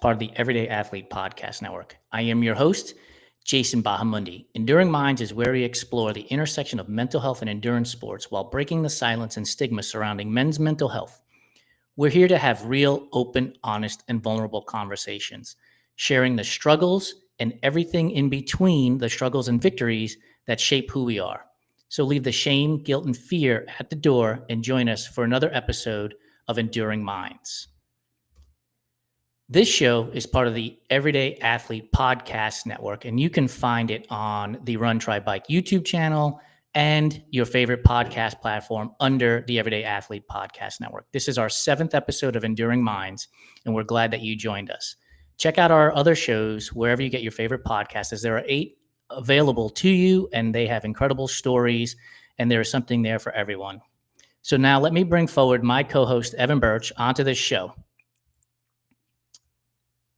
part of the Everyday Athlete Podcast Network. I am your host, Jason Bahamundi. Enduring Minds is where we explore the intersection of mental health and endurance sports while breaking the silence and stigma surrounding men's mental health. We're here to have real, open, honest, and vulnerable conversations, sharing the struggles and everything in between the struggles and victories that shape who we are. So leave the shame, guilt, and fear at the door and join us for another episode of Enduring Minds. This show is part of the Everyday Athlete Podcast Network, and you can find it on the Run Try Bike YouTube channel and your favorite podcast platform under the Everyday Athlete Podcast Network. This is our 7th episode of Enduring Minds, and we're glad that you joined us. Check out our other shows wherever you get your favorite podcasts, as there are 8 available to you, and they have incredible stories, and there is something there for everyone. So now let me bring forward my co-host, Evan Birch, onto this show.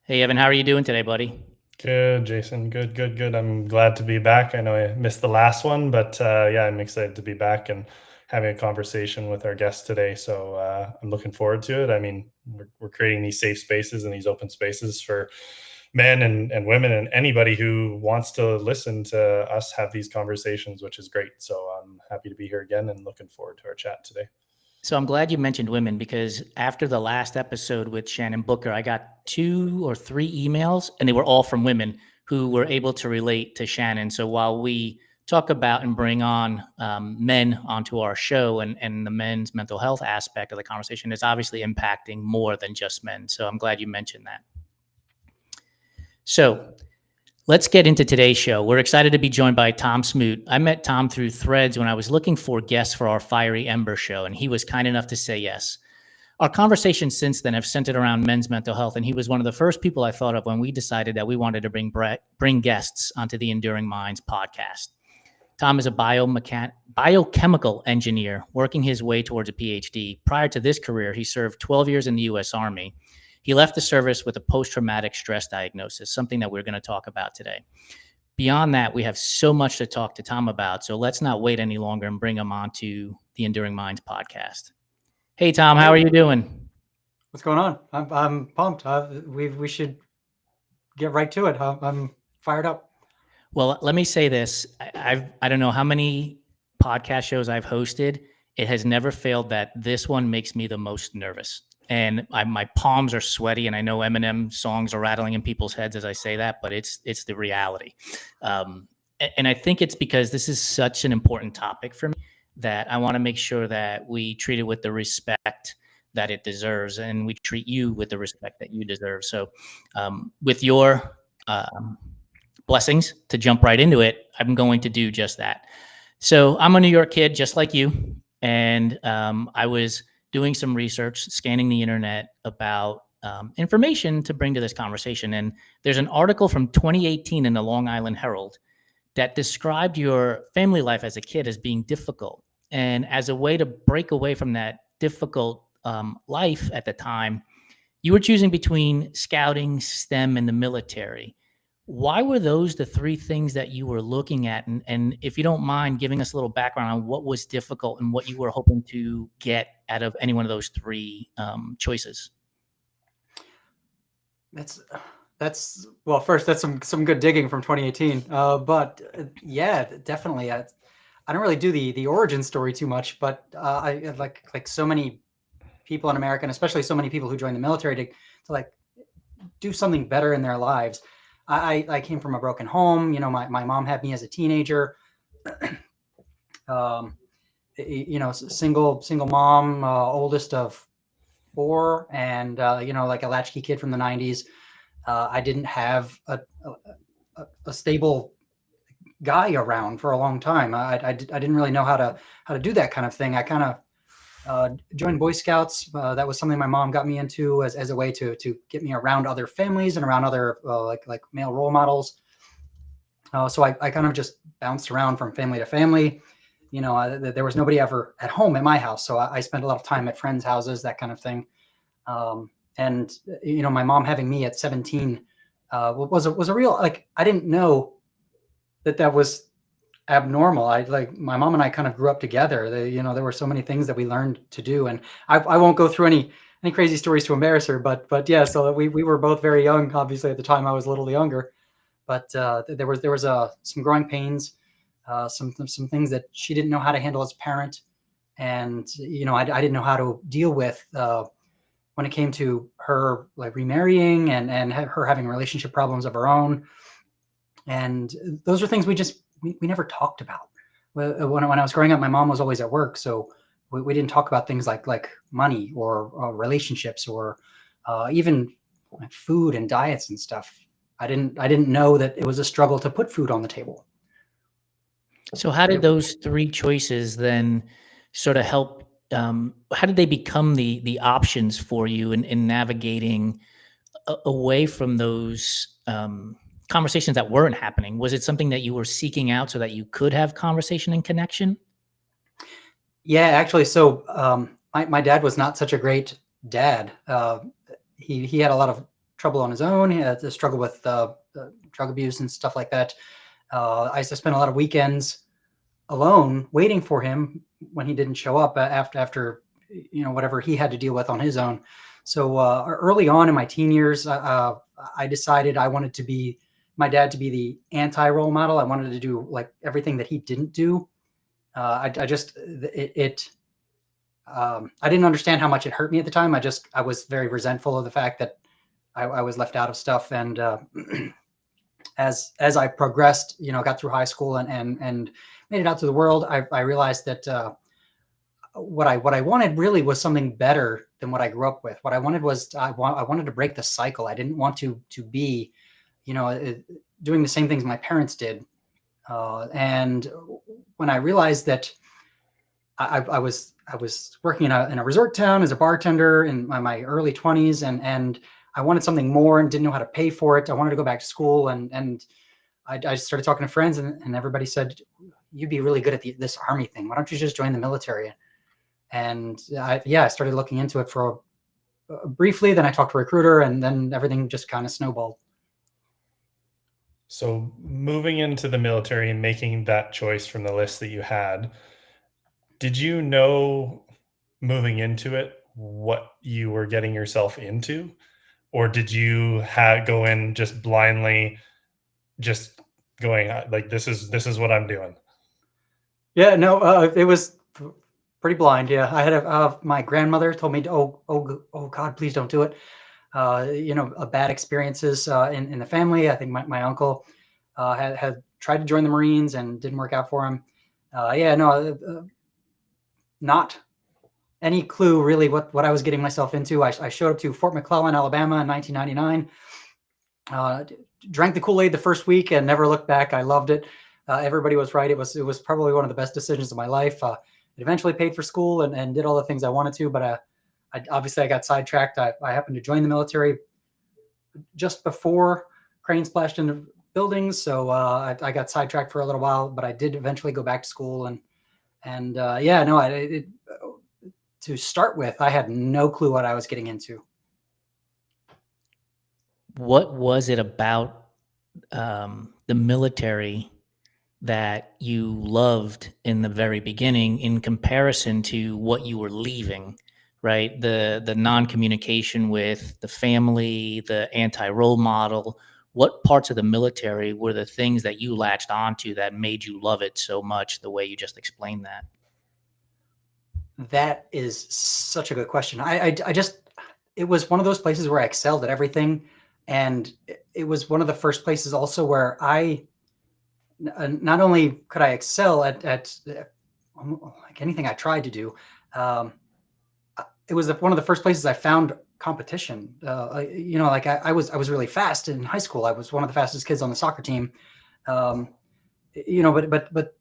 Hey, Evan, how are you doing today, buddy? Good, Jason. Good. I'm glad to be back. I know I missed the last one, but I'm excited to be back and having a conversation with our guest today. So I'm looking forward to it. I mean, we're creating these safe spaces and these open spaces for men and women and anybody who wants to listen to us have these conversations, which is great. So I'm happy to be here again and looking forward to our chat today. So I'm glad you mentioned women, because after the last episode with Shannon Booker, I got 2 or 3 emails, and they were all from women who were able to relate to Shannon. So while we talk about and bring on men onto our show and the men's mental health aspect of the conversation is obviously impacting more than just men. So I'm glad you mentioned that. So let's get into today's show. We're excited to be joined by Tom Smoot. I met Tom through Threads when I was looking for guests for our Fiery Ember show, and he was kind enough to say yes. Our conversations since then have centered around men's mental health, and he was one of the first people I thought of when we decided that we wanted to bring guests onto the Enduring Minds podcast. Tom is a biochemical engineer working his way towards a PhD. Prior to this career, he served 12 years in the U.S. Army. He left the service with a post-traumatic stress diagnosis, something that we're going to talk about today. Beyond that, we have so much to talk to Tom about, so let's not wait any longer and bring him on to the Enduring Minds podcast. Hey, Tom, how are you doing? What's going on? I'm pumped. We should get right to it. I'm fired up. Well, let me say this. I don't know how many podcast shows I've hosted. It has never failed that this one makes me the most nervous. And my palms are sweaty, and I know Eminem songs are rattling in people's heads as I say that, but it's the reality. And I think it's because this is such an important topic for me that I want to make sure that we treat it with the respect that it deserves, and we treat you with the respect that you deserve. So with your blessings to jump right into it, I'm going to do just that. So I'm a New York kid, just like you, and I was doing some research, scanning the internet about information to bring to this conversation. And there's an article from 2018 in the Long Island Herald that described your family life as a kid as being difficult. And as a way to break away from that difficult life at the time, you were choosing between scouting, STEM, and the military. Why were those the 3 things that you were looking at? And if you don't mind giving us a little background on what was difficult and what you were hoping to get out of any one of those 3 choices. That's well, first, that's some good digging from 2018. But yeah, definitely. I don't really do the origin story too much, but I like so many people in America, and especially so many people who join the military to like do something better in their lives. I came from a broken home. You know, my mom had me as a teenager. Single mom, oldest of 4, and like a latchkey kid from the 90s. I didn't have a stable guy around for a long time. I didn't really know how to do that kind of thing. I kind of joined Boy Scouts. That was something my mom got me into as a way to get me around other families and around other like male role models. So I kind of just bounced around from family to family. You know, there was nobody ever at home at my house, so I spent a lot of time at friends' houses, that kind of thing. And my mom having me at 17 was a real, like, I didn't know that was abnormal. My mom and I kind of grew up together. There were so many things that we learned to do, and I won't go through any crazy stories to embarrass her, but yeah. So we were both very young. Obviously, at the time, I was a little younger, but there was some growing pains, some things that she didn't know how to handle as a parent, and I didn't know how to deal with when it came to her like remarrying and her having relationship problems of her own. And those are things we never talked about. When I was growing up, my mom was always at work, so we didn't talk about things like money or relationships or even like food and diets and stuff. I didn't know that it was a struggle to put food on the table. So how did It- those three choices then sort of help? How did they become the options for you in navigating away from those conversations that weren't happening? Was it something that you were seeking out so that you could have conversation and connection? Yeah, actually, so my dad was not such a great dad. He had a lot of trouble on his own. He had to struggle with drug abuse and stuff like that. I used to spend a lot of weekends alone waiting for him when he didn't show up after whatever he had to deal with on his own. So early on in my teen years, I decided I wanted to be my dad to be the anti role model. I wanted to do like everything that he didn't do. I just it I didn't understand how much it hurt me at the time. I was very resentful of the fact that I was left out of stuff. And as I progressed, got through high school and made it out to the world, I realized that what I wanted really was something better than what I grew up with. What I wanted was I wanted to break the cycle. I didn't want to be, doing the same things my parents did. And when I realized that I was working in a resort town as a bartender in my early 20s, and I wanted something more and didn't know how to pay for it. I wanted to go back to school, and I started talking to friends, and everybody said, "You'd be really good at this army thing. Why don't you just join the military?" And I started looking into it for briefly. Then I talked to a recruiter, and then everything just kind of snowballed. So moving into the military and making that choice from the list that you had, did you know moving into it what you were getting yourself into? Or did you go in just blindly, just going like, this is what I'm doing? Yeah, no, it was pretty blind. Yeah, I had my grandmother told me, oh God, please don't do it. Bad experiences in the family. I think my uncle had tried to join the Marines and didn't work out for him. Yeah, no, not any clue really what I was getting myself into. I showed up to Fort McClellan, Alabama in 1999. Uh, Drank the Kool-Aid the first week and never looked back. I loved it. Everybody was right. It was probably one of the best decisions of my life. It eventually paid for school and did all the things I wanted to, but I got sidetracked. I happened to join the military just before cranes splashed into buildings, so I got sidetracked for a little while. But I did eventually go back to school, and yeah, no, to start with, I had no clue what I was getting into. What was it about the military that you loved in the very beginning in comparison to what you were leaving, right? The non-communication with the family, the anti-role model. What parts of the military were the things that you latched onto that made you love it so much the way you just explained that? That is such a good question. I just it was one of those places where I excelled at everything, and it was one of the first places also where not only could I excel like anything I tried to do, um, it was one of the first places I found competition. Like I was really fast in high school. I was one of the fastest kids on the soccer team. Um, but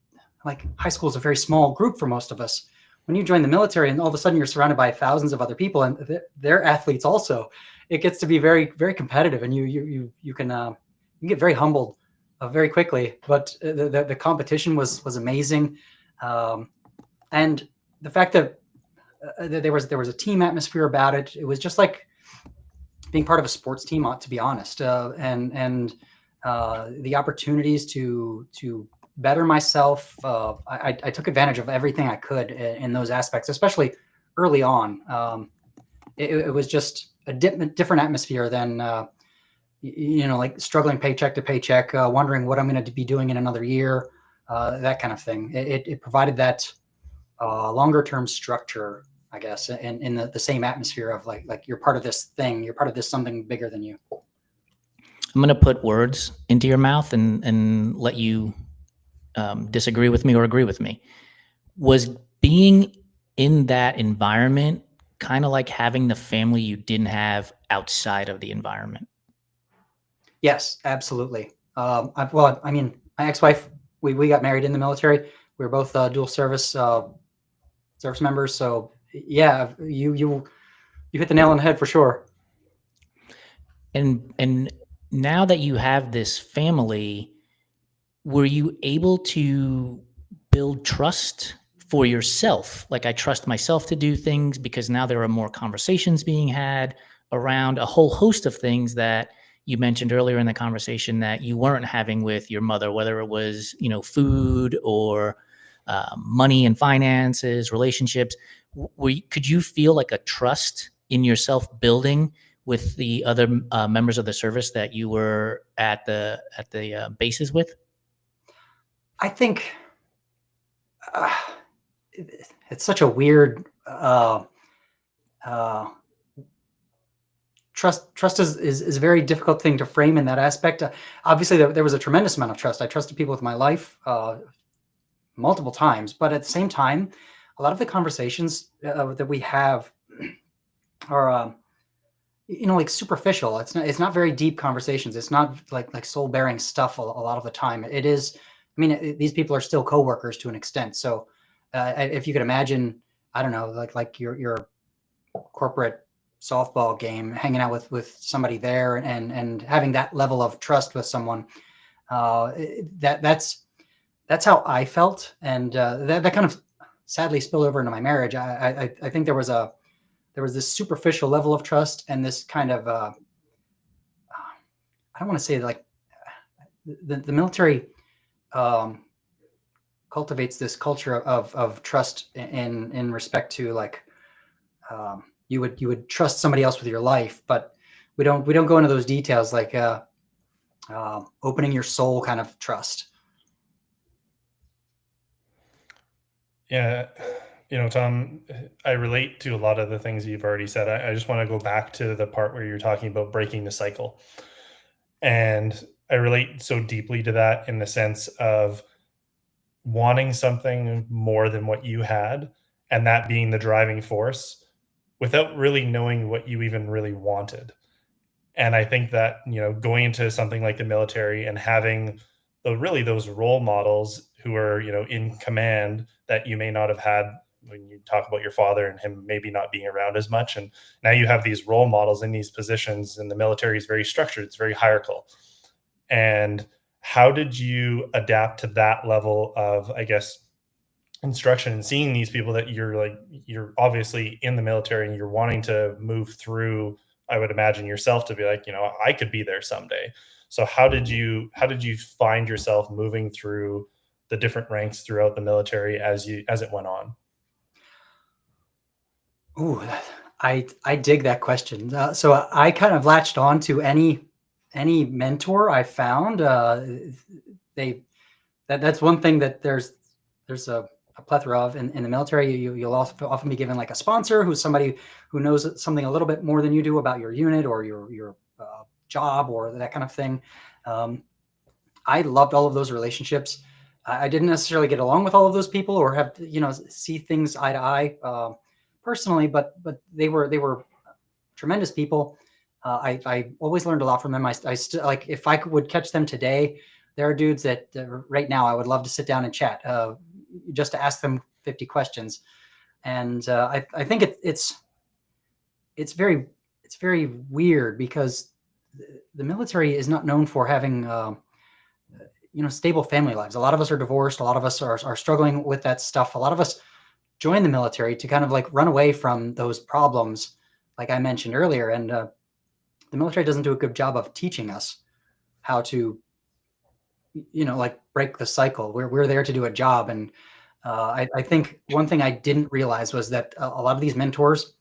like high school is a very small group for most of us. When you join the military and all of a sudden you're surrounded by thousands of other people and they're athletes also, it gets to be very, very competitive, and you can get very humbled very quickly. But the competition was amazing, and the fact that there was a team atmosphere about it. It was just like being part of a sports team, to be honest, and the opportunities to better myself. I took advantage of everything I could in those aspects, especially early on. it was just a different atmosphere than like struggling paycheck to paycheck, wondering what I'm going to be doing in another year, that kind of thing. It provided that longer term structure, I guess, and in the same atmosphere of like you're part of this thing, you're part of this something bigger than you. I'm going to put words into your mouth and let you disagree with me or agree with me. Was being in that environment kind of like having the family you didn't have outside of the environment? Yes, absolutely. I mean, my ex-wife, we got married in the military. We were both dual service members. So yeah, you hit the nail on the head for sure. And now that you have this family, were you able to build trust for yourself? Like, I trust myself to do things because now there are more conversations being had around a whole host of things that you mentioned earlier in the conversation that you weren't having with your mother, whether it was, food or money and finances, relationships. Could you feel like a trust in yourself building with the other members of the service that you were at the bases with? I think it's such a weird trust is a very difficult thing to frame in that aspect. Obviously, there was a tremendous amount of trust. I trusted people with my life multiple times, but at the same time, a lot of the conversations that we have are like superficial. It's not very deep conversations. It's not like soul bearing stuff a lot of the time. It is. I mean, these people are still coworkers to an extent. So if you could imagine, I don't know, like your corporate softball game, hanging out with somebody there and having that level of trust with someone, that's how I felt, and that kind of sadly spilled over into my marriage. I think there was this superficial level of trust and this kind of I don't want to say like the military cultivates this culture of trust in respect to like you would trust somebody else with your life, but we don't go into those details like opening your soul kind of trust. Yeah, Tom, I relate to a lot of the things you've already said. I just want to go back to the part where you're talking about breaking the cycle. And I relate so deeply to that in the sense of wanting something more than what you had, and that being the driving force without really knowing what you even really wanted. And I think that, going into something like the military and having those role models who are, in command that you may not have had when you talk about your father and him maybe not being around as much. And now you have these role models in these positions, and the military is very structured. It's very hierarchical. And how did you adapt to that level of, I guess, instruction, and seeing these people that you're obviously in the military and you're wanting to move through, I would imagine yourself to be like, I could be there someday. So how did you find yourself moving through the different ranks throughout the military as it went on? Ooh, I dig that question. So I kind of latched on to any mentor I found. That's one thing that there's a plethora of in the military. You'll also often be given like a sponsor who's somebody who knows something a little bit more than you do about your unit or your job or that kind of thing. I loved all of those relationships. I didn't necessarily get along with all of those people or have see things eye to eye personally, but they were tremendous people. I always learned a lot from them. I still like if I would catch them today. There are dudes that right now I would love to sit down and chat just to ask them 50 questions. And I think it's very weird because the military is not known for having stable family lives. A lot of us are divorced. A lot of us are struggling with that stuff. A lot of us join the military to kind of like run away from those problems, like I mentioned earlier. And the military doesn't do a good job of teaching us how to, like break the cycle. We're there to do a job. And I think one thing I didn't realize was that a lot of these mentors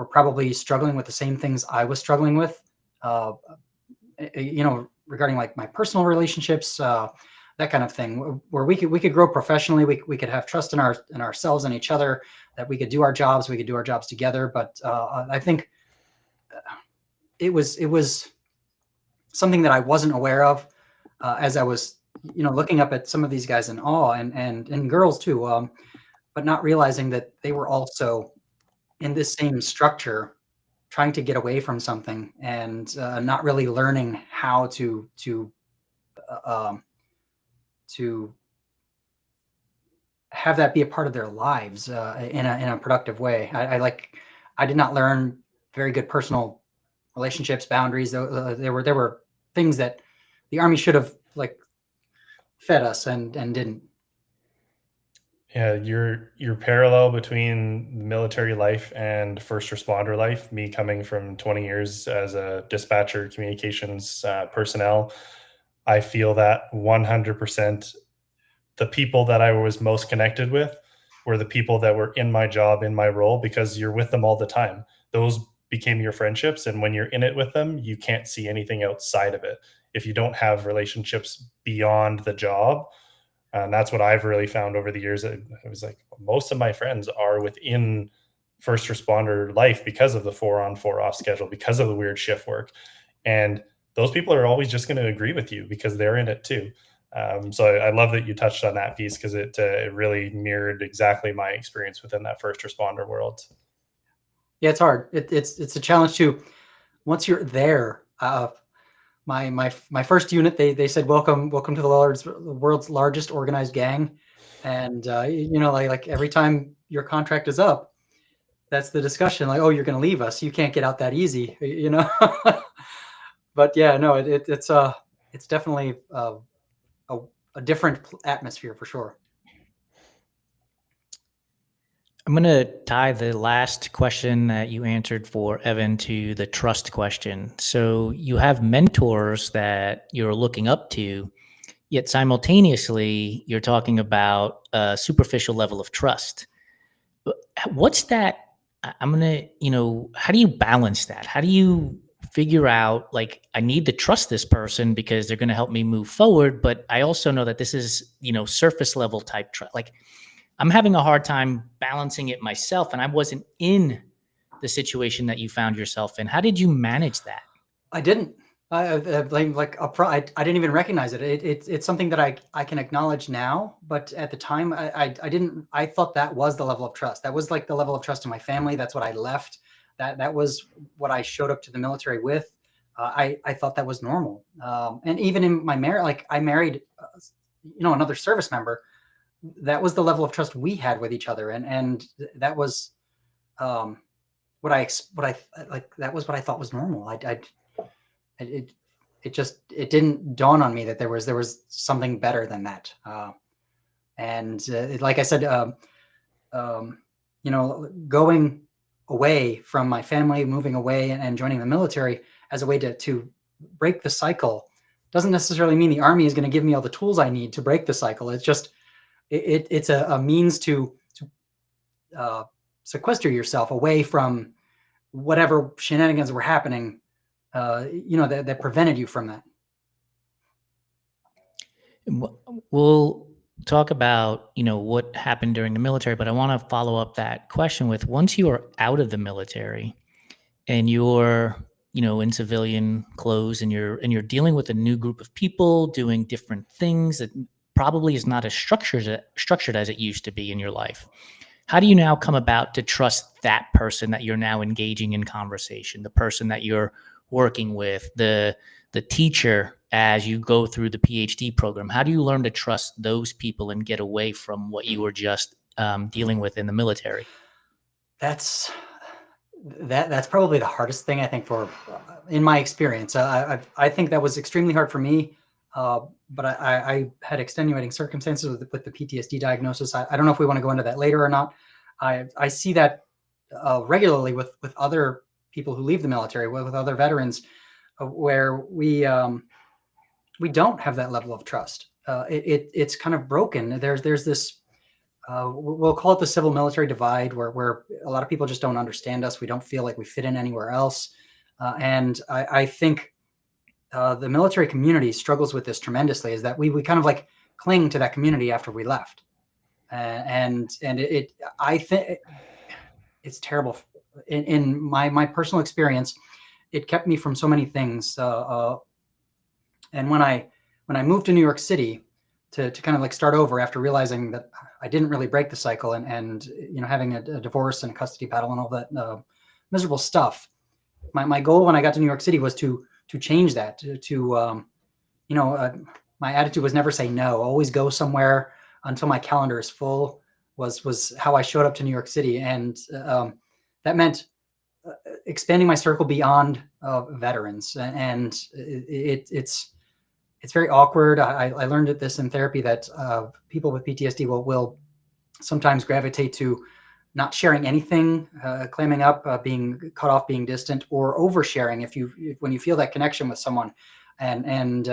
were probably struggling with the same things I was struggling with, regarding like my personal relationships, that kind of thing, where we could grow professionally. We could have trust in ourselves and each other, that we could do our jobs. We could do our jobs together. But I think it was something that I wasn't aware of, as I was, looking up at some of these guys in awe, and girls too, but not realizing that they were also in this same structure, trying to get away from something, and not really learning how uh, um, to have that be a part of their lives, in a productive way. I did not learn very good personal relationships, boundaries. There were things that the Army should have like fed us, and didn't. Yeah, your parallel between the military life and first responder life, me coming from 20 years as a dispatcher communications personnel, I feel that 100%. The people that I was most connected with were the people that were in my job, in my role, because you're with them all the time. Those became your friendships. And when you're in it with them, you can't see anything outside of it. If you don't have relationships beyond the job, and that's what I've really found over the years. It was like most of my friends are within first responder life because of the 4 on 4 off schedule, because of the weird shift work. And those people are always just going to agree with you because they're in it too. So I love that you touched on that piece, because it really mirrored exactly my experience within that first responder world. Yeah, it's hard. It's a challenge too. Once you're there, my first unit, they said, welcome to the world's largest organized gang, and like every time your contract is up, that's the discussion, like, oh, you're going to leave us, you can't get out that easy. But yeah, no, it's definitely a, a different atmosphere for sure. I'm going to tie the last question that you answered for Evan to the trust question. So you have mentors that you're looking up to, yet simultaneously you're talking about a superficial level of trust. What's that? I'm going to, how do you balance that? How do you figure out, like, I need to trust this person because they're going to help me move forward, but I also know that this is, surface level type trust. Like, I'm having a hard time balancing it myself, and I wasn't in the situation that you found yourself in. How did you manage that? I didn't. I blame like upfront. I didn't even recognize it. It's something that I can acknowledge now, but at the time I didn't. I thought that was the level of trust. That was like the level of trust in my family. That's what I left. That was what I showed up to the military with. I thought that was normal. And even in my marriage, like I married, another service member. That was the level of trust we had with each other, and that was what I like. That was what I thought was normal. It didn't dawn on me that there was something better than that. And like I said, going away from my family, moving away, and joining the military as a way to break the cycle doesn't necessarily mean the Army is going to give me all the tools I need to break the cycle. It's just it's a means to sequester yourself away from whatever shenanigans were happening, that prevented you from that. We'll talk about, what happened during the military, but I want to follow up that question with, once you are out of the military and you're, in civilian clothes, and you're dealing with a new group of people doing different things that probably is not as structured as it used to be in your life. How do you now come about to trust that person that you're now engaging in conversation, the person that you're working with, the teacher as you go through the PhD program? How do you learn to trust those people and get away from what you were just dealing with in the military? That's probably the hardest thing, I think, for in my experience. I think that was extremely hard for me, but I had extenuating circumstances with the PTSD diagnosis. I don't know if we want to go into that later or not. I see that regularly with other people who leave the military, with other veterans, where we don't have that level of trust. It's kind of broken. There's this we'll call it the civil military divide, where a lot of people just don't understand us. We don't feel like we fit in anywhere else. And I think the military community struggles with this tremendously, is that we kind of like cling to that community after we left. And I think it's terrible. In my personal experience, it kept me from so many things. And when I moved to New York City to kind of like start over after realizing that I didn't really break the cycle, and having a divorce and a custody battle and all that miserable stuff, my goal when I got to New York City was to change that. My attitude was never say no, always go somewhere until my calendar is full. Was how I showed up to New York City, and that meant expanding my circle beyond veterans. And it's very awkward. I learned this in therapy, that people with PTSD will sometimes gravitate to not sharing anything, clamming up, being cut off, being distant, or oversharing when you feel that connection with someone, and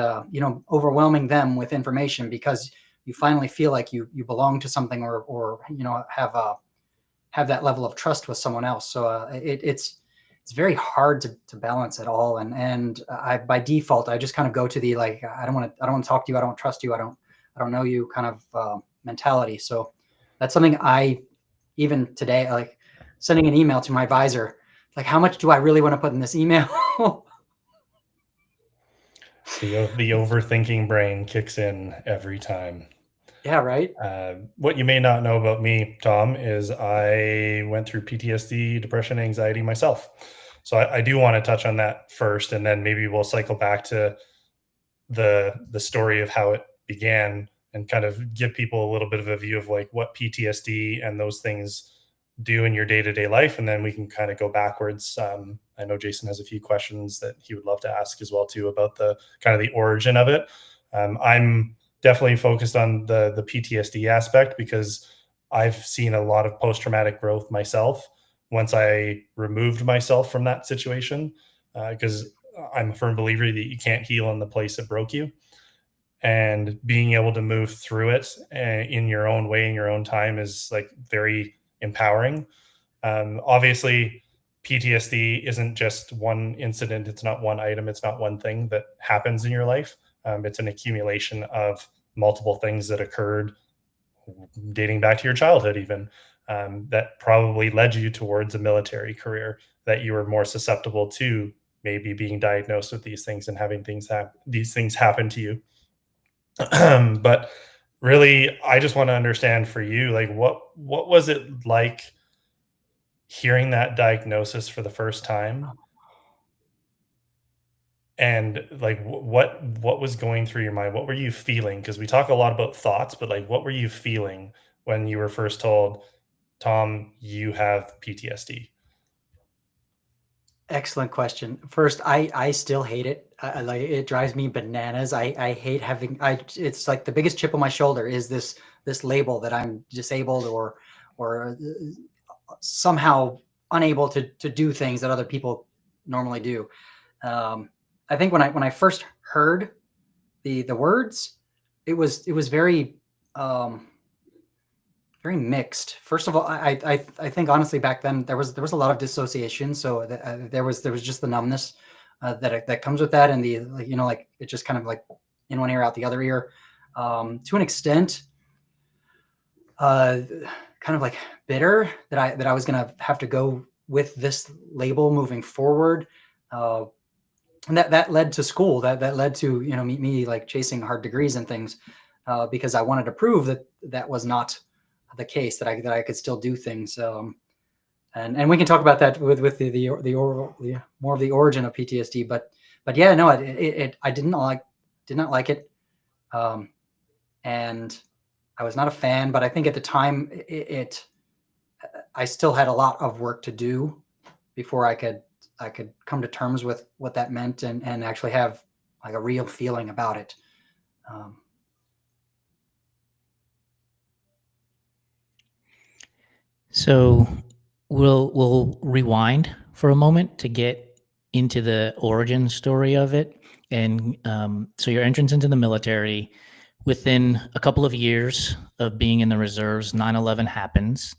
overwhelming them with information because you finally feel like you belong to something, or have that level of trust with someone else. So it's very hard to balance it all. And I, by default, I just kind of go to the, like, I don't want to talk to you. I don't trust you. I don't know you kind of mentality. So that's something I, even today, like sending an email to my advisor, like, how much do I really want to put in this email? The overthinking brain kicks in every time. Yeah, right. What you may not know about me, Tom, is I went through PTSD, depression, anxiety myself. So I do want to touch on that first, and then maybe we'll cycle back to the story of how it began, and kind of give people a little bit of a view of like what PTSD and those things do in your day-to-day life, and then we can kind of go backwards. I know Jason has a few questions that he would love to ask as well too, about the kind of the origin of it. I'm definitely focused on the PTSD aspect because I've seen a lot of post-traumatic growth myself once I removed myself from that situation, because I'm a firm believer that you can't heal in the place that broke you. And being able to move through it in your own way, in your own time, is like very empowering. Obviously, PTSD isn't just one incident. It's not one item. It's not one thing that happens in your life. It's an accumulation of multiple things that occurred dating back to your childhood, even, that probably led you towards a military career, that you were more susceptible to maybe being diagnosed with these things and having these things happen to you. But really, I just want to understand for you, like, what was it like hearing that diagnosis for the first time? And like, what was going through your mind? What were you feeling? Because we talk a lot about thoughts, but like, what were you feeling when you were first told, Tom, you have PTSD? Excellent question. First, I still hate it. Like, it drives me bananas. I hate having, it's like the biggest chip on my shoulder is this label that I'm disabled, or somehow unable to do things that other people normally do. I think when I first heard the words, it was very very mixed. First of all, I think honestly back then there was a lot of dissociation. So there was just the numbness that comes with that, and the, like it just kind of like in one ear out the other ear, to an extent. Kind of like bitter that I was gonna have to go with this label moving forward. And that led to school. That led to me like chasing hard degrees and things, because I wanted to prove that was not the case, that I could still do things. And we can talk about that with the more of the origin of PTSD. But yeah, no, I did not like it, and I was not a fan. But I think at the time I still had a lot of work to do before I could come to terms with what that meant, and actually have like a real feeling about it. So we'll rewind for a moment to get into the origin story of it. And so your entrance into the military, within a couple of years of being in the reserves, 9/11 happens,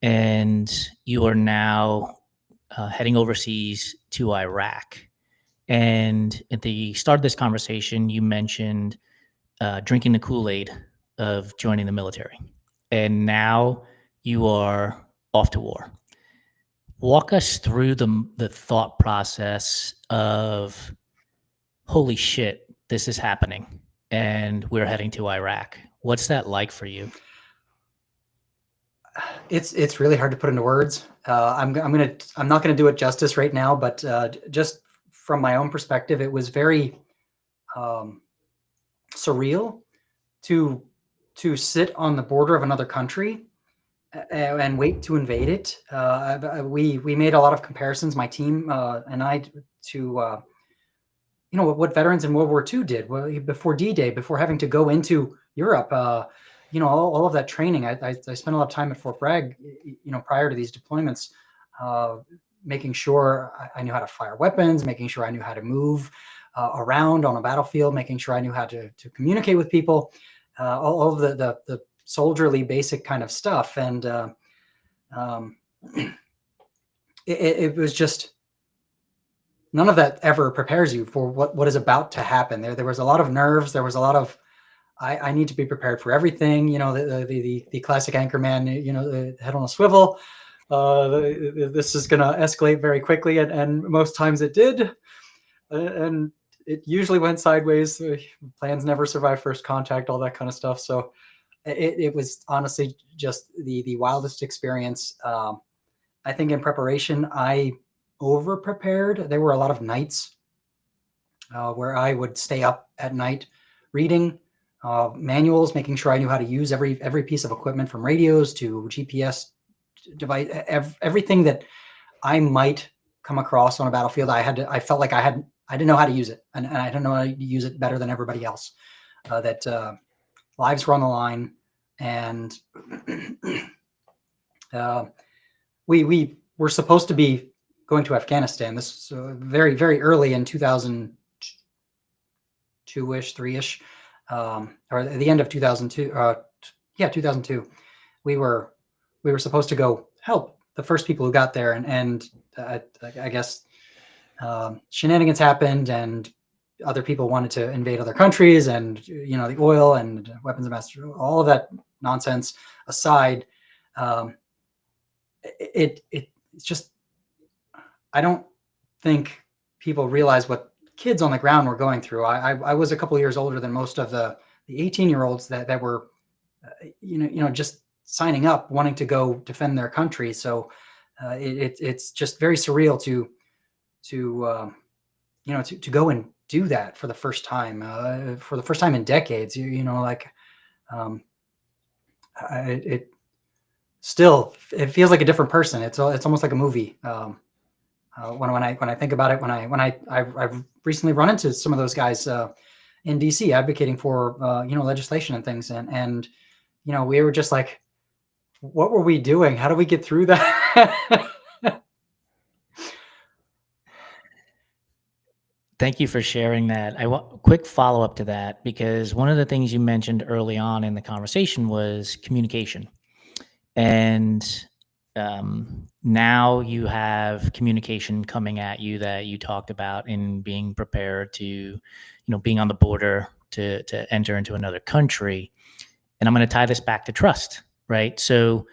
and you are now heading overseas to Iraq. And at the start of this conversation, you mentioned drinking the Kool-Aid of joining the military. And now you are off to war. Walk us through the thought process of, holy shit, this is happening, and we're heading to Iraq. What's that like for you? It's really hard to put into words. I'm not gonna do it justice right now, but just from my own perspective, it was very surreal to sit on the border of another country and wait to invade it. We made a lot of comparisons, my team and I, to what veterans in World War II did before D-Day, before having to go into Europe. All of that training. I spent a lot of time at Fort Bragg, prior to these deployments, making sure I knew how to fire weapons, making sure I knew how to move around on a battlefield, making sure I knew how to communicate with people, all of the soldierly basic kind of stuff. And it was just, none of that ever prepares you for what is about to happen. There was a lot of nerves. There was a lot of, I need to be prepared for everything. The classic anchorman, the head on a swivel. This is going to escalate very quickly, and most times it did, and it usually went sideways. Plans never survive first contact, all that kind of stuff. So it was honestly just the wildest experience. I think in preparation, I over prepared. There were a lot of nights where I would stay up at night reading manuals, making sure I knew how to use every piece of equipment, from radios to GPS device, everything that I might come across on a battlefield. I felt like I didn't know how to use it, and I didn't know how to use it better than everybody else. That lives were on the line, and we were supposed to be going to Afghanistan. This very, very early in 2002-ish, 3-ish, or at the end of 2002. 2002. We were supposed to go help the first people who got there, and I guess shenanigans happened, and other people wanted to invade other countries, and the oil and weapons of mass, all of that nonsense aside, it's just, I don't think people realize what kids on the ground were going through. I was a couple of years older than most of the 18-year-olds that were, just signing up, wanting to go defend their country. So it's just very surreal to go and do that for the first time, in decades. It still, it feels like a different person. It's almost like a movie. When I think about it, I've recently run into some of those guys in DC advocating for legislation and things, and we were just like, what were we doing? How do we get through that? Thank you for sharing that. I want quick follow up to that, because one of the things you mentioned early on in the conversation was communication, and now you have communication coming at you that you talked about in being prepared to, being on the border to enter into another country. And I'm going to tie this back to trust, right? So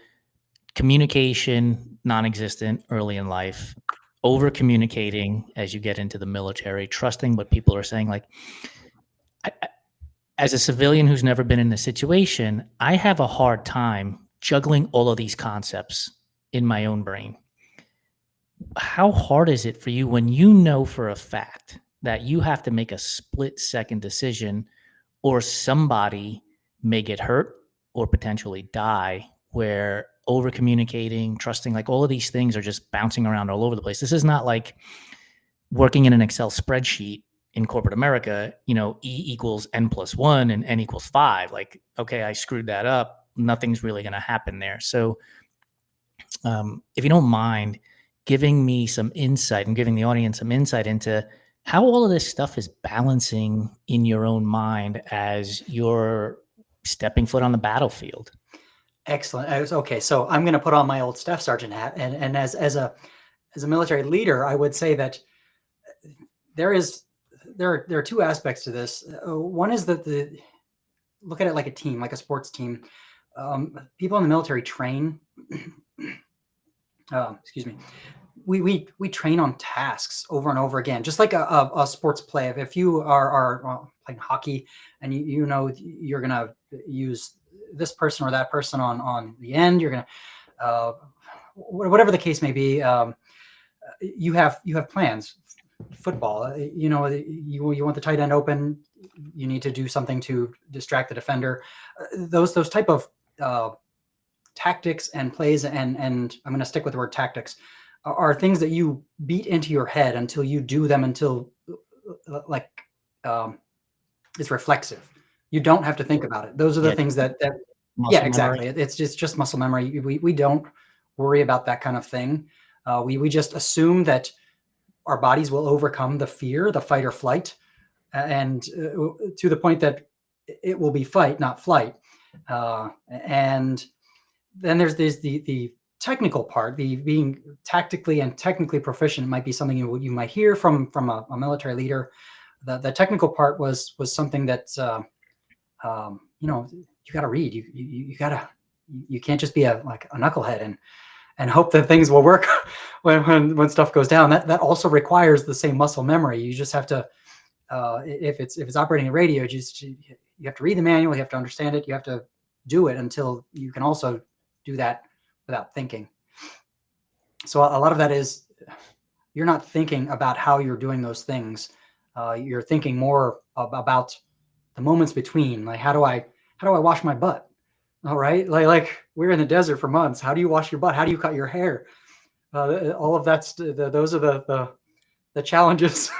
communication, non-existent early in life, over communicating as you get into the military, trusting what people are saying. Like, as a civilian who's never been in this situation, I have a hard time juggling all of these concepts in my own brain. How hard is it for you when you know for a fact that you have to make a split-second decision, or somebody may get hurt or potentially die, where over communicating, trusting, like all of these things are just bouncing around all over the place? This is not like working in an Excel spreadsheet in corporate America, E equals N+1 and N equals 5. Like, okay, I screwed that up. Nothing's really going to happen there. So if you don't mind giving me some insight and giving the audience some insight into how all of this stuff is balancing in your own mind as you're stepping foot on the battlefield. Excellent. Okay, so I'm going to put on my old staff sergeant hat, and as a military leader, I would say that there are two aspects to this. One is that look at it like a team, like a sports team. People in the military train. Excuse me. We train on tasks over and over again, just like a sports play. If you are playing hockey and you know you're gonna use this person or that person on the end, you're gonna whatever the case may be. You have plans. Football, you know, you want the tight end open. You need to do something to distract the defender. Those type of tactics and plays, and I'm going to stick with the word tactics, are things that you beat into your head until you do them, until like it's reflexive. You don't have to think about it. Those are the things that yeah, exactly. It's just muscle memory. We don't worry about that kind of thing. We just assume that our bodies will overcome the fear, the fight or flight, and to the point that it will be fight, not flight. And then there's the technical part. The being tactically and technically proficient might be something you might hear from a military leader. The technical part was something that you know, you got to read. You can't just be a knucklehead and hope that things will work when stuff goes down. That also requires the same muscle memory. You just have to, if it's operating a radio, you have to read the manual, you have to understand it, you have to do it until you can also do that without thinking. So a lot of that is you're not thinking about how you're doing those things. You're thinking more about the moments between, like how do I wash my butt? All right. Like we're in the desert for months. How do you wash your butt? How do you cut your hair? All of that's those are the challenges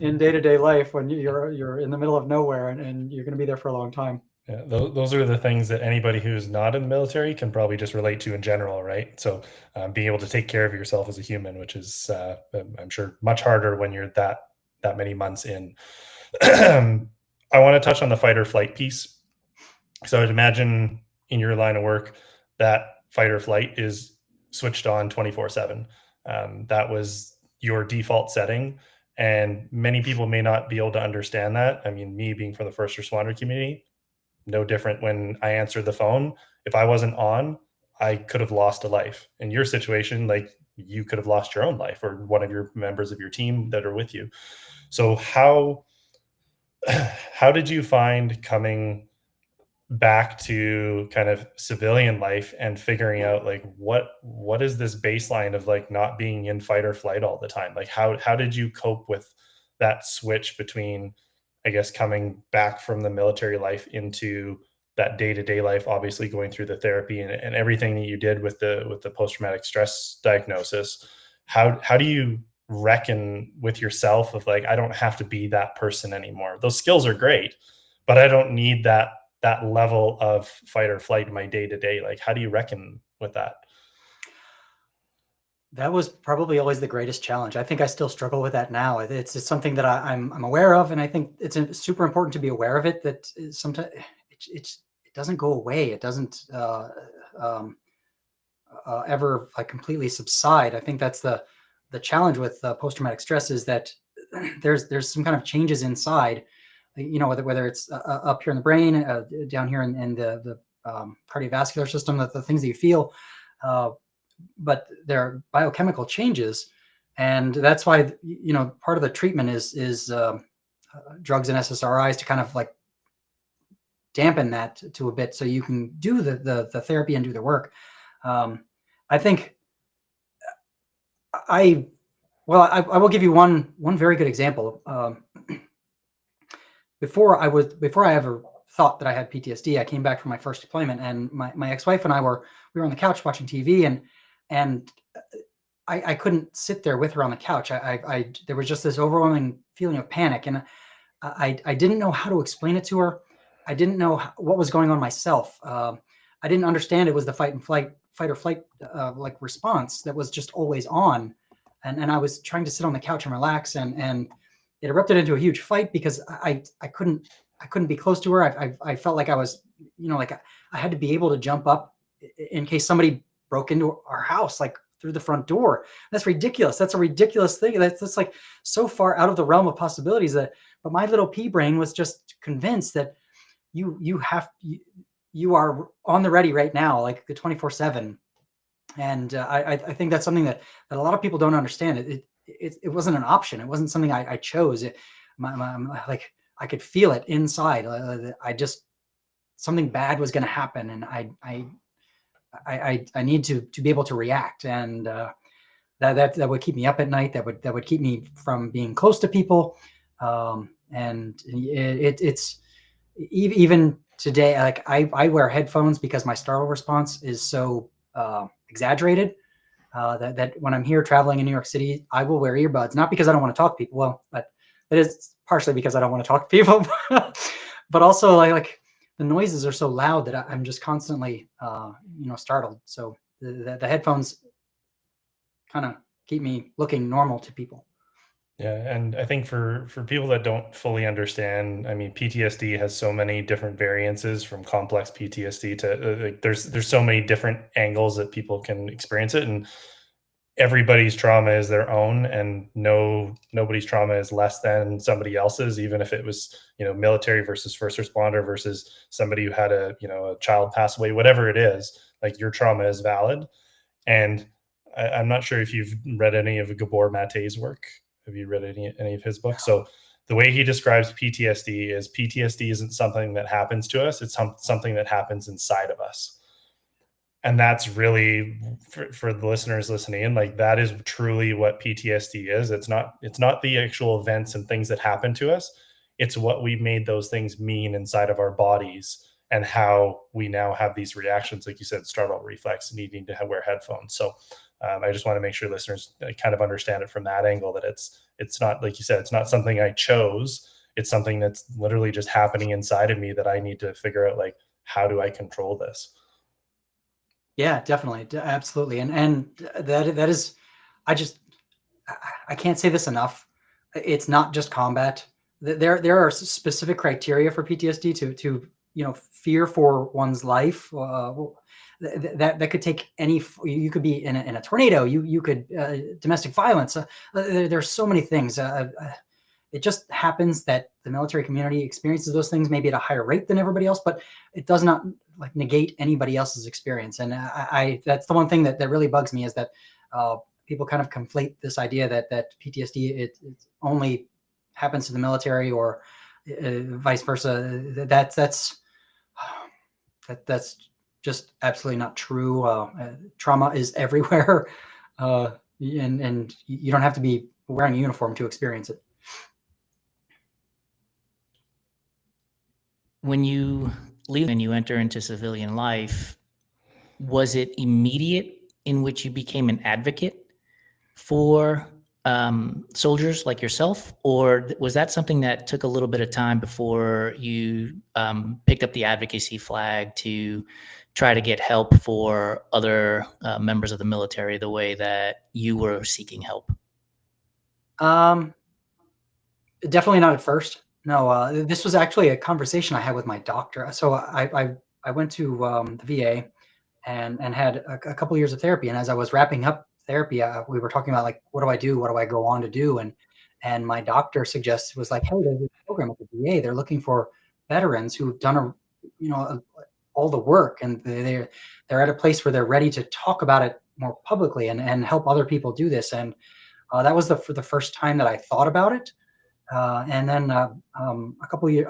in day-to-day life when you're in the middle of nowhere and you're going to be there for a long time. Yeah, those are the things that anybody who's not in the military can probably just relate to in general, right? So being able to take care of yourself as a human, which is I'm sure much harder when you're that many months in. I want to touch on the fight or flight piece. So I'd imagine in your line of work that fight or flight is switched on 24/7. That was your default setting. And many people may not be able to understand that. I mean, me being from the first responder community, no different when I answered the phone. If I wasn't on, I could have lost a life. In your situation, like you could have lost your own life or one of your members of your team that are with you. So how did you find coming back to kind of civilian life and figuring out like what is this baseline of like not being in fight or flight all the time? Like how did you cope with that switch between, I guess, coming back from the military life into that day-to-day life, obviously going through the therapy and everything that you did with the post-traumatic stress diagnosis? How do you reckon with yourself of like, I don't have to be that person anymore? Those skills are great, but I don't need that level of fight or flight in my day-to-day. Like, how do you reckon with that? That was probably always the greatest challenge. I think I still struggle with that now. It's something that I'm aware of, and I think it's super important to be aware of it. That sometimes it doesn't go away. It doesn't ever like completely subside. I think that's the challenge with post-traumatic stress is that there's some kind of changes inside. You know, whether it's up here in the brain, down here in the cardiovascular system, the things that you feel. But there are biochemical changes, and that's why you know part of the treatment is drugs and SSRIs to kind of like dampen that to a bit, so you can do the therapy and do the work. I think I will give you one very good example. Before I ever thought that I had PTSD, I came back from my first deployment, and my ex-wife and we were on the couch watching TV, and I couldn't sit there with her on the couch. There was just this overwhelming feeling of panic, and I didn't know how to explain it to her. I didn't know what was going on myself. I didn't understand it was the fight or flight like response that was just always on, and I was trying to sit on the couch and relax, and erupted into a huge fight because I couldn't be close to her. I felt like I was, like I had to be able to jump up in case somebody broke into our house, like through the front door. That's ridiculous. That's a ridiculous thing. That's like so far out of the realm of possibilities but my little pea brain was just convinced that you are on the ready right now, like the 24/7. And I think that's something that a lot of people don't understand. It wasn't an option. It wasn't something I chose. Like I could feel it inside. I just something bad was going to happen, and I need to be able to react, and that would keep me up at night. That would keep me from being close to people, and it's even today. Like I wear headphones because my startle response is so exaggerated. That when I'm here traveling in New York City, I will wear earbuds, not because I don't want to talk to people. Well, but it is partially because I don't want to talk to people, but also like the noises are so loud that I'm just constantly, startled. So the headphones kind of keep me looking normal to people. Yeah, and I think for people that don't fully understand, I mean, PTSD has so many different variances from complex PTSD to like there's so many different angles that people can experience it, and everybody's trauma is their own, and nobody's trauma is less than somebody else's, even if it was military versus first responder versus somebody who had a child pass away, whatever it is. Like your trauma is valid, and I'm not sure if you've read any of Gabor Mate's work. Have you read any of his books? So the way he describes PTSD isn't something that happens to us. It's something that happens inside of us. And that's really for the listeners listening in, like that is truly what PTSD is. It's not the actual events and things that happen to us. It's what we made those things mean inside of our bodies and how we now have these reactions, like you said, startle reflex, needing to wear headphones. So I just want to make sure listeners kind of understand it from that angle, that it's not, like you said, it's not something I chose. It's something that's literally just happening inside of me that I need to figure out, like, how do I control this? Yeah, definitely. Absolutely. And that is, I just, I can't say this enough. It's not just combat. There are specific criteria for PTSD to fear for one's life. That could take any. You could be in a tornado. You could domestic violence. There's so many things. It just happens that the military community experiences those things maybe at a higher rate than everybody else, but it does not like negate anybody else's experience. And I that's the one thing that really bugs me, is that people kind of conflate this idea that PTSD it only happens to the military, or vice versa. That's just absolutely not true. Trauma is everywhere, and you don't have to be wearing a uniform to experience it. When you leave and you enter into civilian life, was it immediate in which you became an advocate for soldiers like yourself, or was that something that took a little bit of time before you picked up the advocacy flag to try to get help for other members of the military the way that you were seeking help? Definitely not at first. No, this was actually a conversation I had with my doctor. So I went to the VA and had a couple years of therapy. And as I was wrapping up therapy, we were talking about like, what do I do? What do I go on to do? And my doctor suggested, was like, hey, there's a program at the VA. They're looking for veterans who've done all the work, and they're at a place where they're ready to talk about it more publicly and help other people do this. And that was for the first time that I thought about it. And then a couple of years,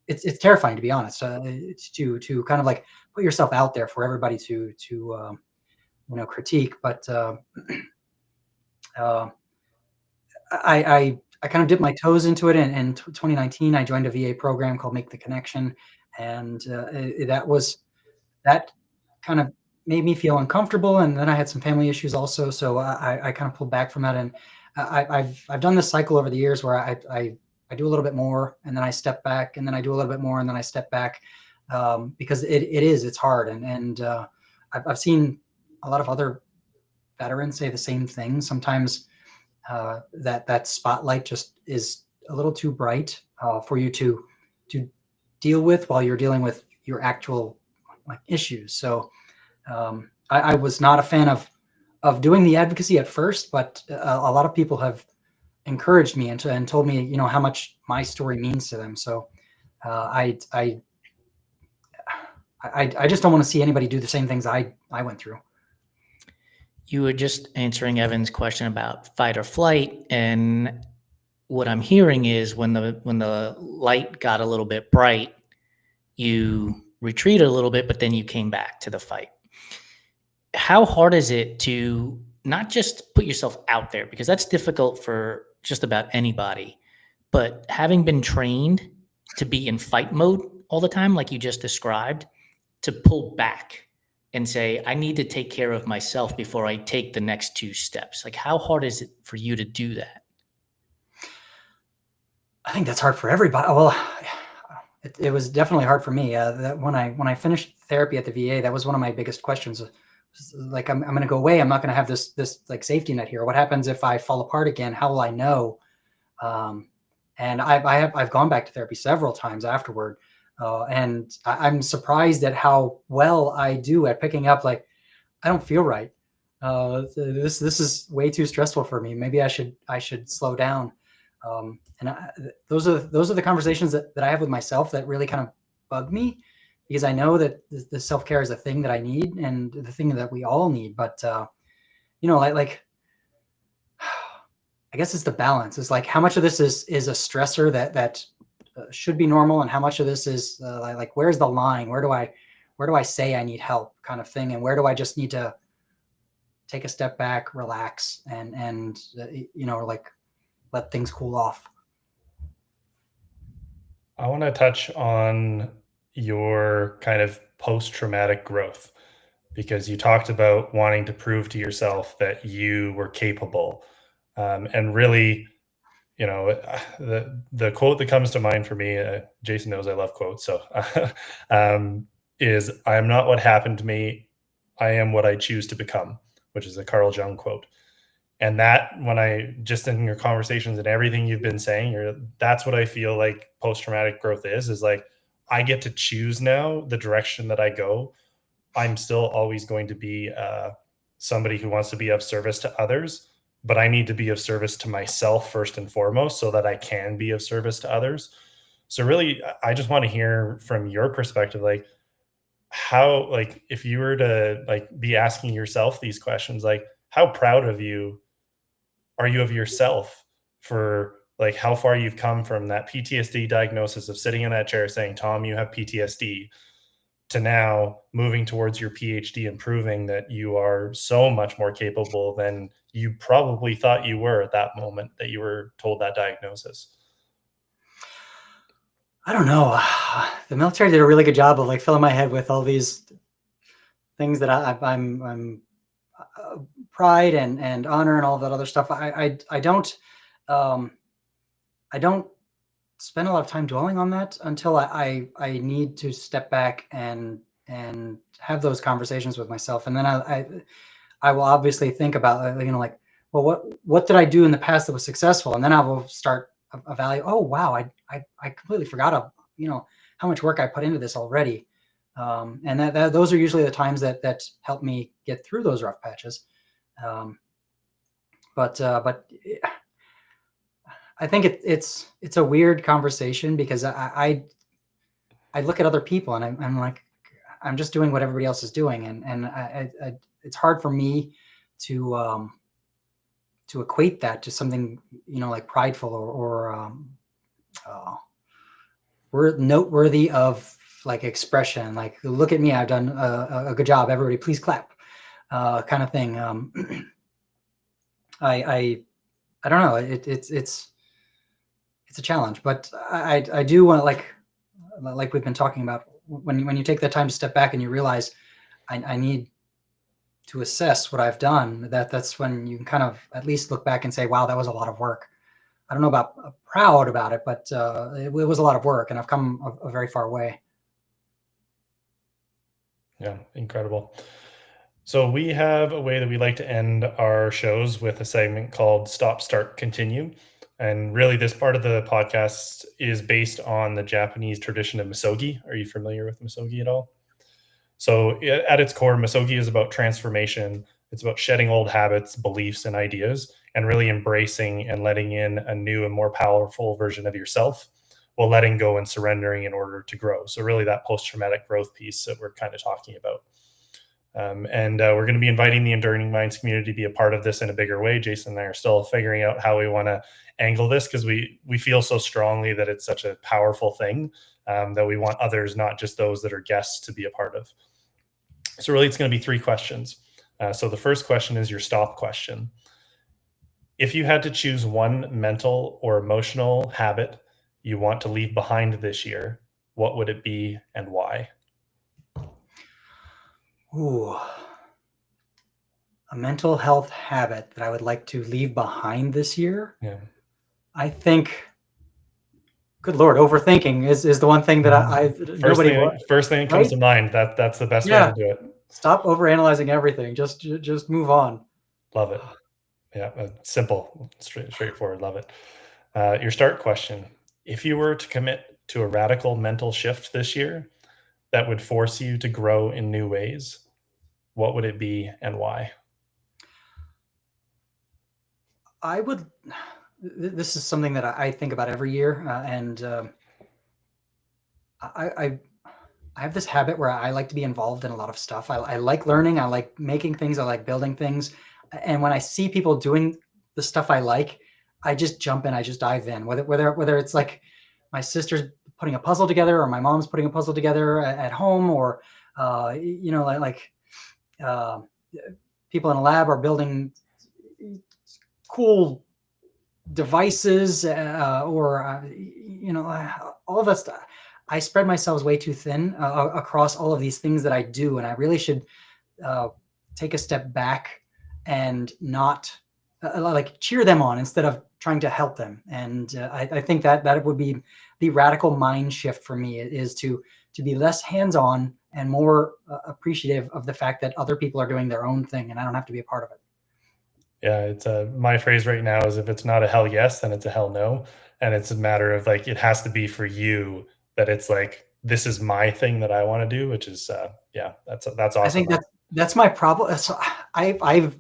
it's terrifying, to be honest. It's to kind of like put yourself out there for everybody to critique. But I kind of dipped my toes into it. In 2019, I joined a VA program called Make the Connection, and that kind of made me feel uncomfortable. And then I had some family issues also, so I kind of pulled back from that. And I've done this cycle over the years where I do a little bit more, and then I step back, and then I do a little bit more, and then I step back, because it's hard. And I've seen a lot of other veterans say the same thing. Sometimes that spotlight just is a little too bright for you to deal with while you're dealing with your actual like issues. So I was not a fan of doing the advocacy at first, but a lot of people have encouraged me and told me, you know, how much my story means to them. So I just don't want to see anybody do the same things I went through. You were just answering Evan's question about fight or flight, and what I'm hearing is when the light got a little bit bright, you retreated a little bit, but then you came back to the fight. How hard is it to not just put yourself out there, because that's difficult for just about anybody, but having been trained to be in fight mode all the time, like you just described, to pull back and say, I need to take care of myself before I take the next two steps? Like, how hard is it for you to do that? I think that's hard for everybody. Well, it was definitely hard for me. That when I finished therapy at the VA, that was one of my biggest questions. Like, I'm going to go away. I'm not going to have this like safety net here. What happens if I fall apart again? How will I know? And I've gone back to therapy several times afterward. And I'm surprised at how well I do at picking up, like, I don't feel right. This is way too stressful for me. Maybe I should slow down. Those are the conversations that I have with myself that really kind of bug me, because I know that the self-care is a thing that I need and the thing that we all need. But you know, like I guess it's the balance. It's like, how much of this is a stressor that should be normal, and how much of this is like where's the line? Where do I say I need help, kind of thing, and where do I just need to take a step back, relax, and you know, like, let things cool off. I want to touch on your kind of post-traumatic growth, because you talked about wanting to prove to yourself that you were capable. And really, you know, the quote that comes to mind for me, Jason knows I love quotes, so is, I am not what happened to me, I am what I choose to become, which is a Carl Jung quote. And that, when I just in your conversations and everything you've been saying, that's what I feel like post-traumatic growth is like, I get to choose now the direction that I go. I'm still always going to be somebody who wants to be of service to others, but I need to be of service to myself first and foremost, so that I can be of service to others. So really, I just want to hear from your perspective, like, how, like, if you were to like be asking yourself these questions, like, how proud of you are you of yourself for like how far you've come from that PTSD diagnosis of sitting in that chair saying, Tom, you have PTSD, to now moving towards your PhD and proving that you are so much more capable than you probably thought you were at that moment that you were told that diagnosis? I don't know. The military did a really good job of like filling my head with all these things that I'm pride and honor and all that other stuff. I don't I don't spend a lot of time dwelling on that until I need to step back and have those conversations with myself, and then I will obviously think about, you know, like, well, what did I do in the past that was successful, and then I will start evaluate. Oh wow, I completely forgot you know, how much work I put into this already, and that those are usually the times that help me get through those rough patches. Um, but I think it's a weird conversation, because I look at other people and I'm like, I'm just doing what everybody else is doing, and it's hard for me to equate that to something, you know, like prideful or we're noteworthy of like expression. Like, look at me, I've done a good job. Everybody, please clap, kind of thing. I don't know. It's a challenge, but I do want to, like we've been talking about, when you take the time to step back and you realize I need to assess what I've done, that's when you can kind of at least look back and say, wow, that was a lot of work. I don't know about proud about it, but it was a lot of work, and I've come a very far way. Yeah, incredible. So we have a way that we like to end our shows with a segment called Stop, Start, Continue. And really, this part of the podcast is based on the Japanese tradition of misogi. Are you familiar with misogi at all? So, at its core, misogi is about transformation. It's about shedding old habits, beliefs, and ideas, and really embracing and letting in a new and more powerful version of yourself while letting go and surrendering in order to grow. So, really, that post traumatic growth piece that we're kind of talking about. And we're going to be inviting the Enduring Minds community to be a part of this in a bigger way. Jason and I are still figuring out how we want to angle this, because we feel so strongly that it's such a powerful thing, that we want others, not just those that are guests, to be a part of. So really, it's going to be 3 questions. So the first question is your stop question. If you had to choose one mental or emotional habit you want to leave behind this year, what would it be and why? Ooh, a mental health habit that I would like to leave behind this year. Yeah. I think, good Lord, overthinking is the one thing that I First nobody thing that comes right? to mind. That's the best way Yeah. to do it. Stop overanalyzing everything. Just move on. Love it. Yeah, simple, straightforward. Love it. Your start question. If you were to commit to a radical mental shift this year that would force you to grow in new ways, what would it be and why? I would. This is something that I think about every year, and I have this habit where I like to be involved in a lot of stuff. I like learning. I like making things. I like building things. And when I see people doing the stuff I like, I just jump in. I just dive in. Whether it's like my sister's putting a puzzle together, or my mom's putting a puzzle together at home, or uh, people in a lab are building cool devices, all of that stuff. I spread myself way too thin across all of these things that I do, and I really should take a step back and not like cheer them on instead of trying to help them. And I think that would be the radical mind shift for me, is to be less hands-on and more appreciative of the fact that other people are doing their own thing, and I don't have to be a part of it. Yeah, it's my phrase right now is, if it's not a hell yes, then it's a hell no. And it's a matter of like, it has to be for you, that it's like, this is my thing that I want to do, which is yeah, that's awesome. I think that's my problem. So I've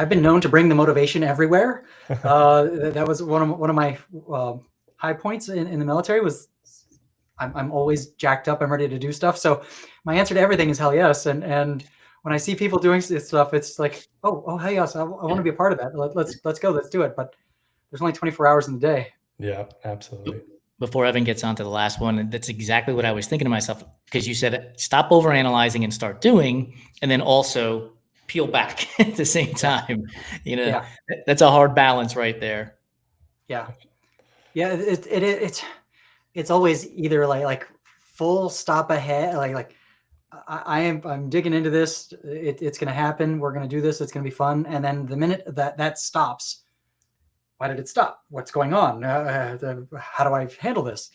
been known to bring the motivation everywhere. That was one of my high points in the military. Was I'm always jacked up. I'm ready to do stuff. So my answer to everything is hell yes. And when I see people doing stuff, it's like, oh hell yes, I want to be a part of that. Let's go. Let's do it. But there's only 24 hours in the day. Yeah, absolutely. Before Evan gets on to the last one, that's exactly what I was thinking to myself, because you said stop overanalyzing and start doing, and then also peel back at the same time. Yeah. That's a hard balance right there. Yeah. It's always either like full stop ahead, like I'm digging into this. It's going to happen. We're going to do this. It's going to be fun. And then the minute that stops, why did it stop? What's going on? How do I handle this?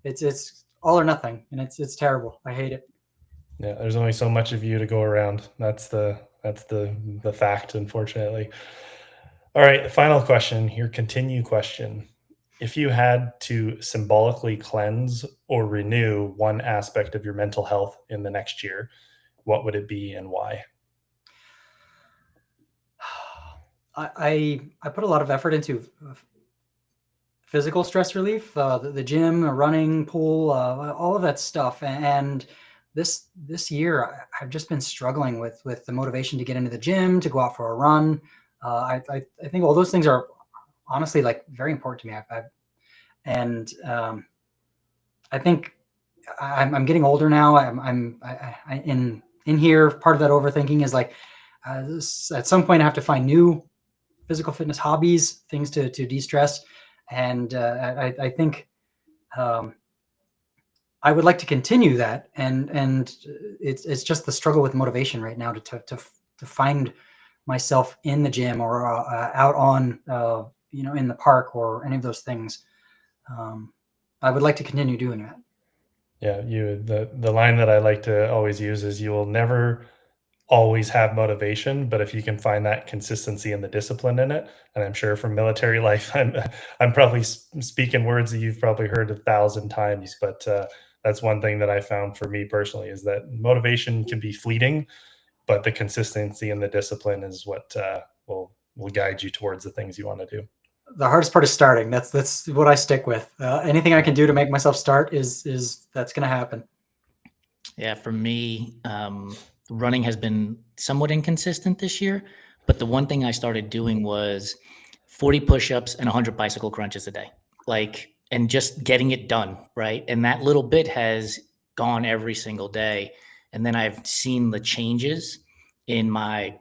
It's all or nothing, and it's terrible. I hate it. Yeah, there's only so much of you to go around. That's the fact, unfortunately. All right, the final question, your continue question. If you had to symbolically cleanse or renew one aspect of your mental health in the next year, what would it be and why? I put a lot of effort into physical stress relief, the gym, running, pool, all of that stuff. And this year, I've just been struggling with the motivation to get into the gym, to go out for a run. I think all those things are honestly like very important to me. I think I'm getting older now. I in here. Part of that overthinking is like at some point I have to find new physical fitness hobbies, things to de-stress. And I think I would like to continue that, and it's just the struggle with motivation right now to find myself in the gym or out on in the park or any of those things. I would like to continue doing that. Yeah, the line that I like to always use is, you will never always have motivation, but if you can find that consistency and the discipline in it, and I'm sure from military life, I'm probably speaking words that you've probably heard 1,000 times, but that's one thing that I found for me personally is that motivation can be fleeting, but the consistency and the discipline is what will guide you towards the things you want to do. The hardest part is starting. That's what I stick with. Anything I can do to make myself start is that's going to happen. Yeah, for me, running has been somewhat inconsistent this year, but the one thing I started doing was 40 push-ups and 100 bicycle crunches a day, like, and just getting it done, right? And that little bit has gone every single day. And then I've seen the changes in my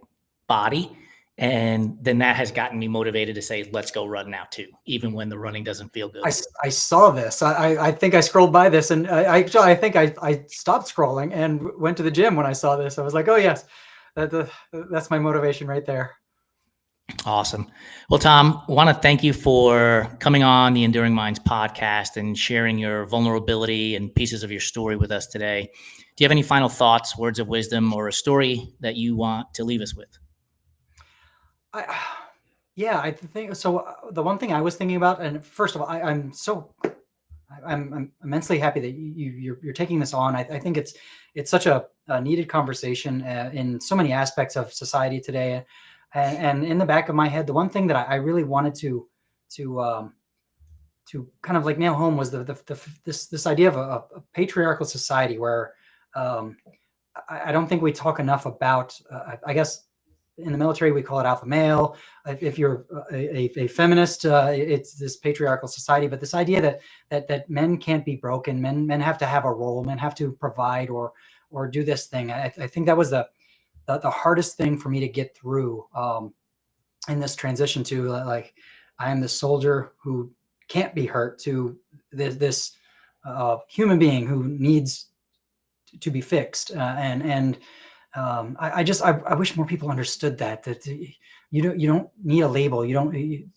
body. And then that has gotten me motivated to say, let's go run now too, even when the running doesn't feel good. I saw this. I think I scrolled by this, and I think I stopped scrolling and went to the gym when I saw this. I was like, oh yes, that's my motivation right there. Awesome. Well, Tom, I want to thank you for coming on the Enduring Minds podcast and sharing your vulnerability and pieces of your story with us today. Do you have any final thoughts, words of wisdom, or a story that you want to leave us with? Yeah, I think so. The one thing I was thinking about, and first of all, I'm immensely happy that you're taking this on. I think it's such a needed conversation in so many aspects of society today. And in the back of my head, the one thing that I really wanted to kind of like nail home was this idea of a patriarchal society where I don't think we talk enough about. I guess in the military we call it alpha male. If you're a feminist, it's this patriarchal society. But this idea that men can't be broken, men have to have a role, men have to provide or do this thing. I think that was the hardest thing for me to get through in this transition to like I am the soldier who can't be hurt to this human being who needs to be fixed I wish more people understood that you don't need a label. You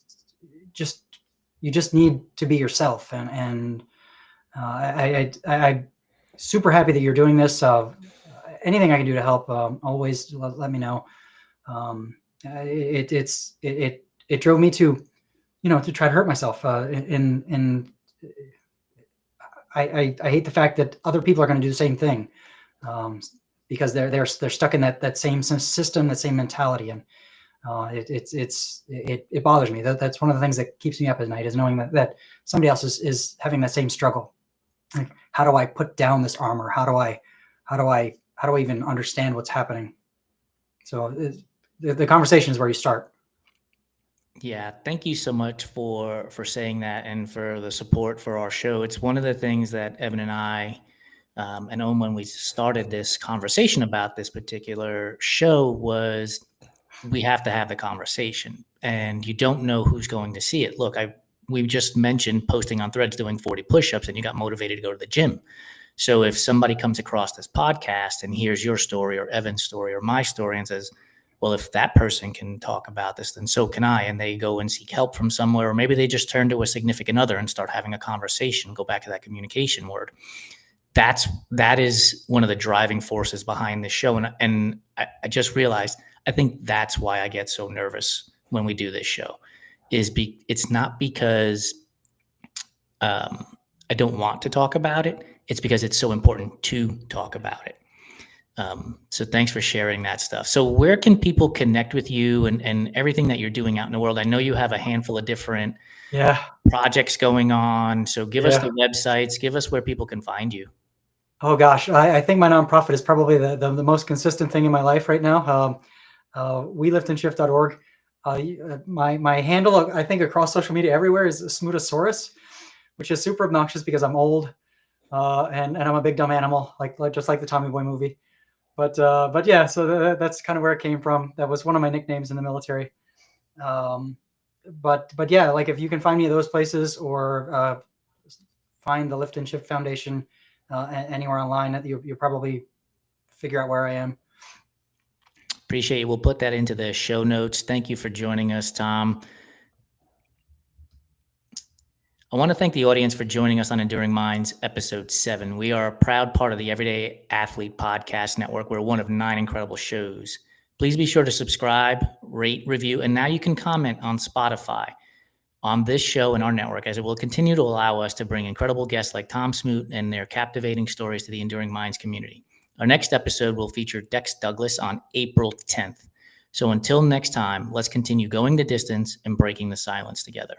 just need to be yourself. I'm super happy that you're doing this. Anything I can do to help, always let me know. It drove me to, to try to hurt myself. I hate the fact that other people are going to do the same thing. Because they're stuck in that same system, that same mentality, and it bothers me. That's one of the things that keeps me up at night is knowing that somebody else is having that same struggle. Like, how do I put down this armor? How do I even understand what's happening? So the conversation is where you start. Yeah, thank you so much for saying that and for the support for our show. It's one of the things that Evan and I. And when we started this conversation about this particular show was we have to have the conversation and you don't know who's going to see it. Look, we just mentioned posting on Threads doing 40 push-ups and you got motivated to go to the gym. So if somebody comes across this podcast and hears your story or Evan's story or my story and says, well, if that person can talk about this, then so can I. And they go and seek help from somewhere, or maybe they just turn to a significant other and start having a conversation, go back to that communication word. That is one of the driving forces behind this show. And I just realized, I think that's why I get so nervous when we do this show it's not because I don't want to talk about it. It's because it's so important to talk about it. So thanks for sharing that stuff. So where can people connect with you and everything that you're doing out in the world? I know you have a handful of different projects going on. So give us the websites, give us where people can find you. Oh gosh, I think my nonprofit is probably the most consistent thing in my life right now. WeLiftAndShift.org. My handle, I think across social media everywhere is Smootosaurus, which is super obnoxious because I'm old and I'm a big dumb animal, like just like the Tommy Boy movie. But yeah, so that's kind of where it came from. That was one of my nicknames in the military. But yeah, like if you can find me at those places or find the Lift and Shift Foundation anywhere online, you'll probably figure out where I am. Appreciate you. We'll put that into the show notes. Thank you for joining us, Tom. I want to thank the audience for joining us on Enduring Minds, episode 7. We are a proud part of the Everyday Athlete Podcast Network. We're one of 9 incredible shows. Please be sure to subscribe, rate, review, and now you can comment on Spotify on this show and our network, as it will continue to allow us to bring incredible guests like Tom Smoot and their captivating stories to the Enduring Minds community. Our next episode will feature Dex Douglas on April 10th. So until next time, let's continue going the distance and breaking the silence together.